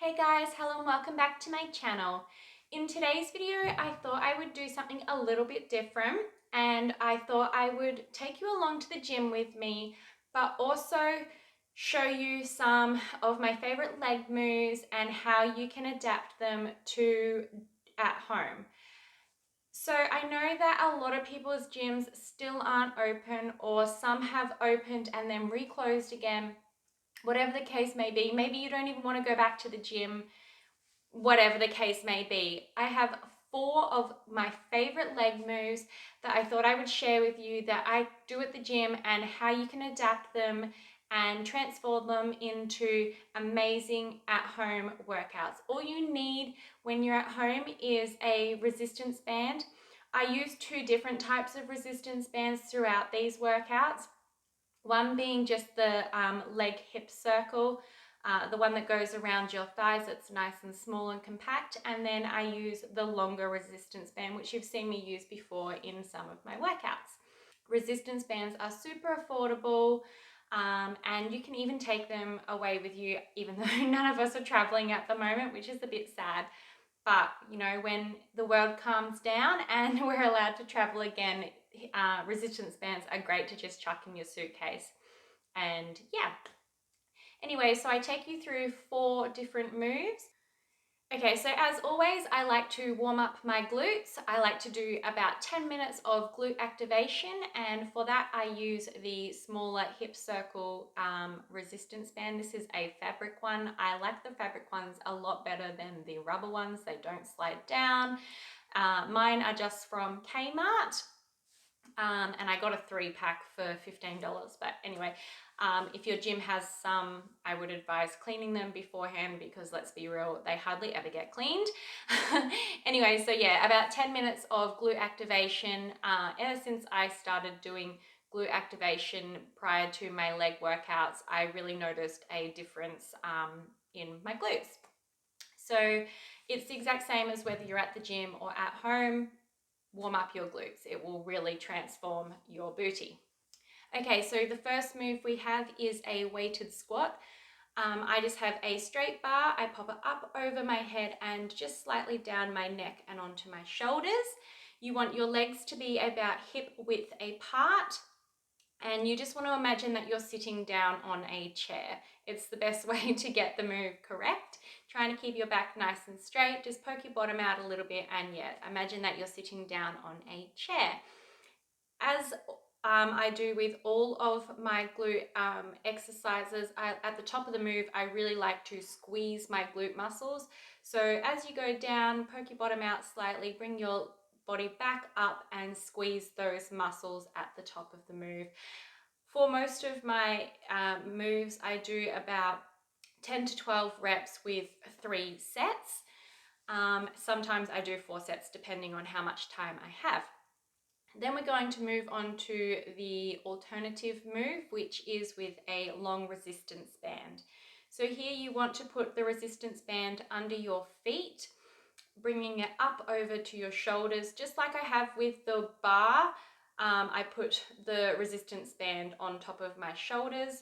Hey guys, hello and welcome back to my channel. In today's video, I thought I would do something a little bit different, and I thought I would take you along to the gym with me, but also show you some of my favorite leg moves and how you can adapt them to at home. So I know that a lot of people's gyms still aren't open, or some have opened and then reclosed again. Whatever the case may be, maybe you don't even want to go back to the gym. Whatever the case may be, I have 4 of my favorite leg moves that I thought I would share with you that I do at the gym, and how you can adapt them and transform them into amazing at-home workouts. All you need when you're at home is a resistance band. I use 2 different types of resistance bands throughout these workouts. One being just the leg hip circle, the one that goes around your thighs. It's nice and small and compact. And then I use the longer resistance band, which you've seen me use before in some of my workouts. Resistance bands are super affordable, and you can even take them away with you, even though none of us are traveling at the moment, which is a bit sad. But you know, when the world calms down and we're allowed to travel again, resistance bands are great to just chuck in your suitcase. And yeah, anyway, so I take you through 4 different moves. Okay, so as always, I like to warm up my glutes. I like to do about 10 minutes of glute activation, and for that I use the smaller hip circle resistance band. This is a fabric one. I like the fabric ones a lot better than the rubber ones. They don't slide down. Mine are just from Kmart. And I got a 3-pack for $15. But anyway, if your gym has some, I would advise cleaning them beforehand, because let's be real, they hardly ever get cleaned. Anyway, so yeah, about 10 minutes of glute activation. Ever since I started doing glute activation prior to my leg workouts, I really noticed a difference in my glutes. So it's the exact same as whether you're at the gym or at home. Warm up your glutes. It will really transform your booty. Okay, so the first move we have is a weighted squat. I just have a straight bar. I pop it up over my head and just slightly down my neck and onto my shoulders. You want your legs to be about hip width apart, and you just want to imagine that you're sitting down on a chair. It's the best way to get the move correct. Trying to keep your back nice and straight. Just poke your bottom out a little bit, and yeah, imagine that you're sitting down on a chair. As I do with all of my glute exercises, at the top of the move, I really like to squeeze my glute muscles. So as you go down, poke your bottom out slightly, bring your body back up and squeeze those muscles at the top of the move. For most of my moves, I do about 10 to 12 reps with 3 sets. Sometimes I do 4 sets depending on how much time I have. Then we're going to move on to the alternative move, which is with a long resistance band. So here you want to put the resistance band under your feet, bringing it up over to your shoulders, just like I have with the bar. I put the resistance band on top of my shoulders.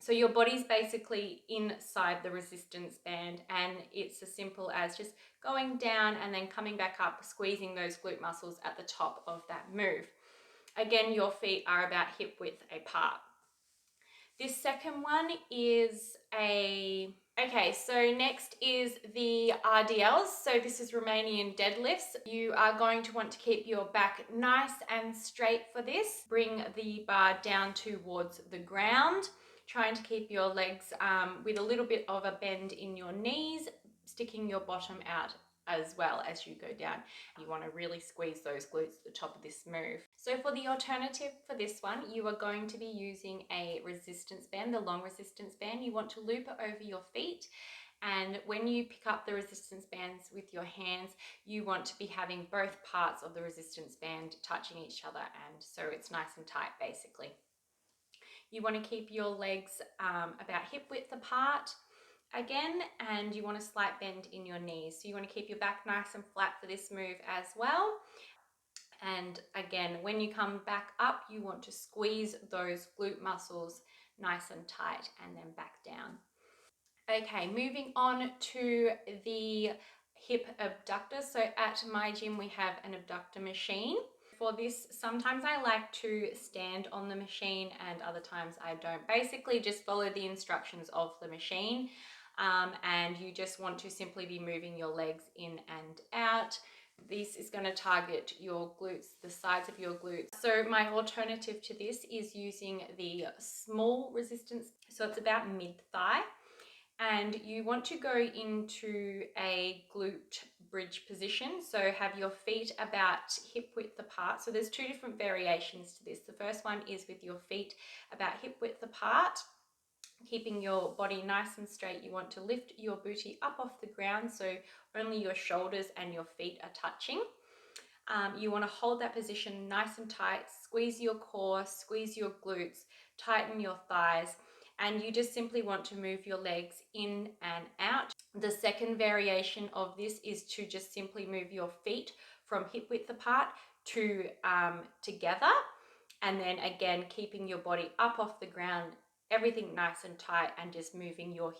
So your body's basically inside the resistance band, and it's as simple as just going down and then coming back up, squeezing those glute muscles at the top of that move. Again, your feet are about hip width apart. This second one is okay, so next is the RDLs. So this is Romanian deadlifts. You are going to want to keep your back nice and straight for this. Bring the bar down towards the ground, trying to keep your legs with a little bit of a bend in your knees, sticking your bottom out as well as you go down. You want to really squeeze those glutes at the top of this move. So for the alternative for this one, you are going to be using a resistance band, the long resistance band. You want to loop it over your feet, and when you pick up the resistance bands with your hands, you want to be having both parts of the resistance band touching each other, and so it's nice and tight basically. You want to keep your legs about hip width apart again, and you want a slight bend in your knees. So you want to keep your back nice and flat for this move as well. And again, when you come back up, you want to squeeze those glute muscles nice and tight, and then back down. Okay, moving on to the hip abductor. So at my gym, we have an abductor machine. For this, sometimes I like to stand on the machine and other times I don't. Basically, just follow the instructions of the machine. And you just want to simply be moving your legs in and out. This is going to target your glutes, the sides of your glutes. So my alternative to this is using the small resistance. So it's about mid-thigh. And you want to go into a glute bridge position. So have your feet about hip width apart. So there's two different variations to this. The first one is with your feet about hip width apart, keeping your body nice and straight. You want to lift your booty up off the ground so only your shoulders and your feet are touching. You want to hold that position nice and tight, squeeze your core, squeeze your glutes, tighten your thighs, and you just simply want to move your legs in and out. The second variation of this is to just simply move your feet from hip width apart to together, and then again keeping your body up off the ground, everything nice and tight, and just moving your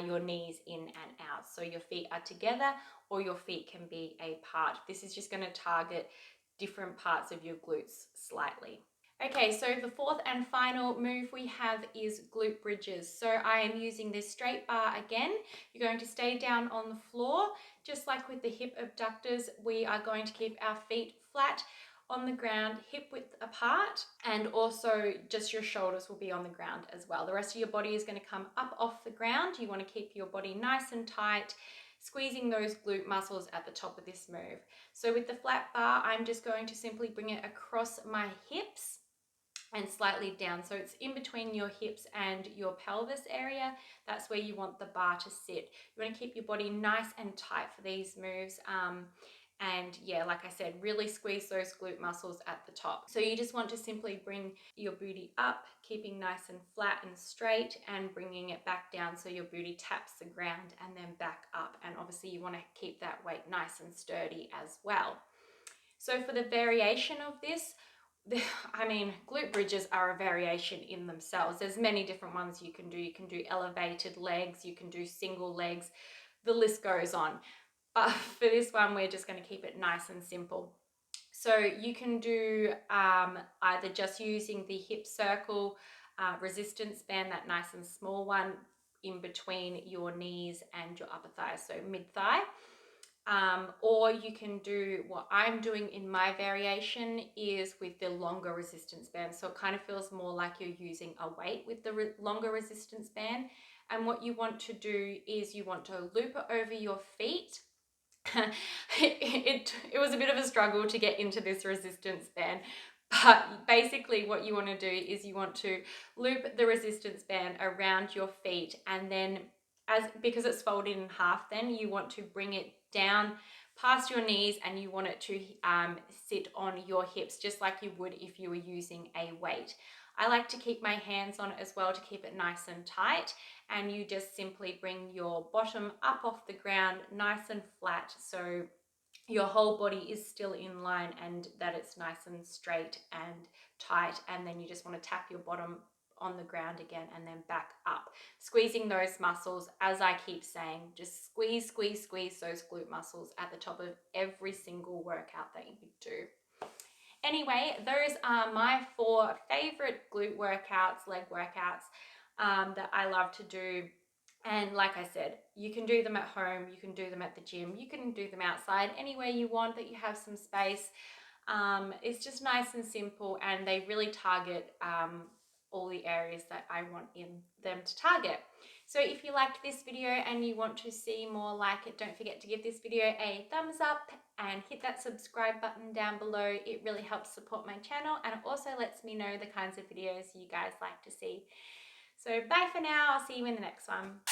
your knees in and out. So your feet are together or your feet can be apart. This is just going to target different parts of your glutes slightly. Okay, so the fourth and final move we have is glute bridges. So I am using this straight bar again. You're going to stay down on the floor. Just like with the hip abductors, we are going to keep our feet flat on the ground, hip width apart, and also just your shoulders will be on the ground as well. The rest of your body is going to come up off the ground. You want to keep your body nice and tight, squeezing those glute muscles at the top of this move. So with the flat bar, I'm just going to simply bring it across my hips and slightly down. So it's in between your hips and your pelvis area. That's where you want the bar to sit. You want to keep your body nice and tight for these moves. And yeah, like I said, really squeeze those glute muscles at the top. So you just want to simply bring your booty up, keeping nice and flat and straight, and bringing it back down so your booty taps the ground and then back up. And obviously you want to keep that weight nice and sturdy as well. So for the variation of this, I mean, glute bridges are a variation in themselves. There's many different ones you can do. You can do elevated legs, you can do single legs, the list goes on. But for this one, we're just going to keep it nice and simple. So you can do either just using the hip circle resistance band, that nice and small one in between your knees and your upper thighs, so mid-thigh. Or you can do what I'm doing in my variation is with the longer resistance band. So it kind of feels more like you're using a weight with the longer resistance band. And what you want to do is you want to loop it over your feet. It was a bit of a struggle to get into this resistance band, but basically what you want to do is you want to loop the resistance band around your feet, and then because it's folded in half, then you want to bring it down past your knees and you want it to sit on your hips just like you would if you were using a weight. I like to keep my hands on it as well to keep it nice and tight, and you just simply bring your bottom up off the ground nice and flat so your whole body is still in line and that it's nice and straight and tight, and then you just want to tap your bottom on the ground again and then back up, squeezing those muscles. As I keep saying, just squeeze those glute muscles at the top of every single workout that you do. Anyway, those are my 4 favorite glute workouts, leg workouts that I love to do. And like I said, you can do them at home, you can do them at the gym, you can do them outside, anywhere you want that you have some space. It's just nice and simple, and they really target all the areas that I want them to target. So if you liked this video and you want to see more like it, don't forget to give this video a thumbs up and hit that subscribe button down below. It really helps support my channel, and it also lets me know the kinds of videos you guys like to see. So bye for now, I'll see you in the next one.